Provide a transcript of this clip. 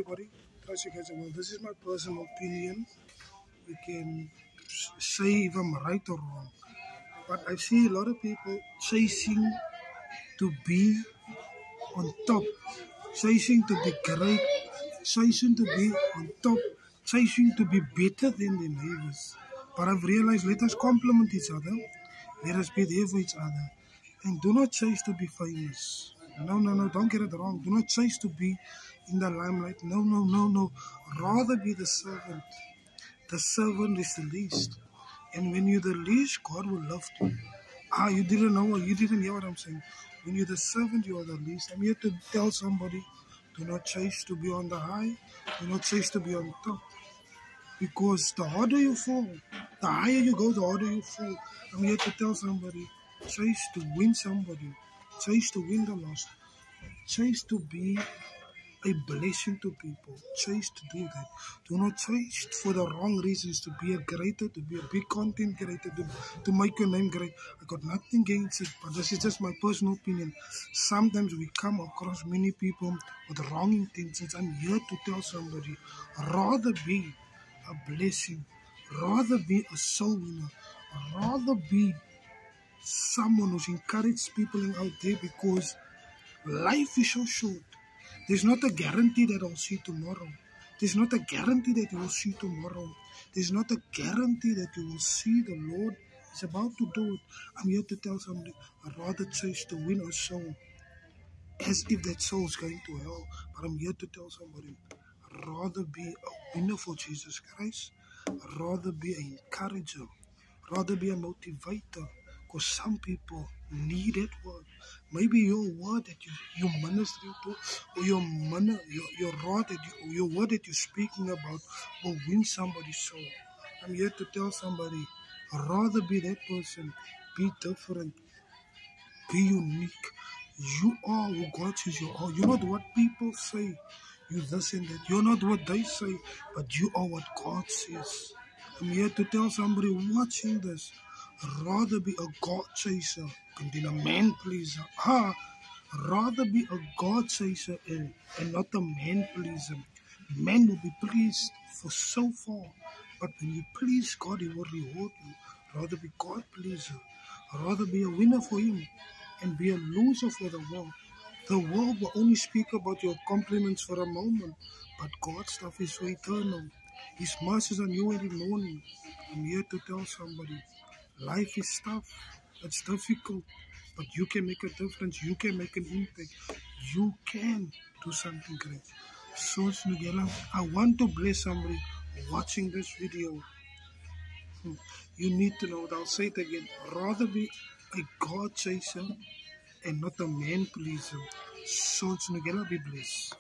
everybody. Trust you guys are well. This is my personal opinion. You can say if I'm right or wrong. But I see a lot of people chasing to be on top, chasing to be great, chasing to be on top, chasing to be better than their neighbors. But I've realized, let us compliment each other. Let us be there for each other. And do not chase to be famous. No, don't get it wrong. Do not chase to be in the limelight. No. Rather be the servant. The servant is the least. And when you're the least, God will love you. You didn't know, you didn't hear what I'm saying. When you're the servant, you are the least. I'm here to tell somebody, do not chase to be on the high. Do not chase to be on top. Because the harder you fall, the higher you go, the harder you fall. I'm here to tell somebody, chase to win somebody. Chase to win the lost. Chase to be a blessing to people. Chase to do that. Do not chase for the wrong reasons, to be a creator, to be a big content creator, to make your name great. I got nothing against it, but this is just my personal opinion. Sometimes we come across many people with wrong intentions. I'm here to tell somebody, rather be a blessing, rather be a soul winner, rather be someone who's encouraged people out there, because life is so short. There's not a guarantee that I'll see tomorrow. There's not a guarantee that you will see tomorrow. There's not a guarantee that you will see the Lord is about to do it. I'm here to tell somebody, I'd rather chase to win a soul as if that soul is going to hell. But I'm here to tell somebody, I'd rather be a winner for Jesus Christ. I'd rather be an encourager. I'd rather be a motivator. Because some people need that word. Maybe your word that you minister to, or your word that your word that you're speaking about will win somebody's soul. I'm here to tell somebody, I'd rather be that person. Be different. Be unique. You are who God says you are. You're not what people say. You this and that. You're not what they say, but you are what God says. I'm here to tell somebody watching this, rather be a God chaser than a man pleaser. Rather be a God chaser and not a man pleaser. Man will be pleased for so far, but when you please God, He will reward you. Rather be God pleaser. Rather be a winner for Him and be a loser for the world. The world will only speak about your compliments for a moment, but God's stuff is so eternal. His mercies are new every morning. I'm here to tell somebody, life is tough, it's difficult, but you can make a difference, you can make an impact, you can do something great. So, I want to bless somebody watching this video. You need to know, I'll say it again, rather be a God chaser and not a man pleaser. So, be blessed.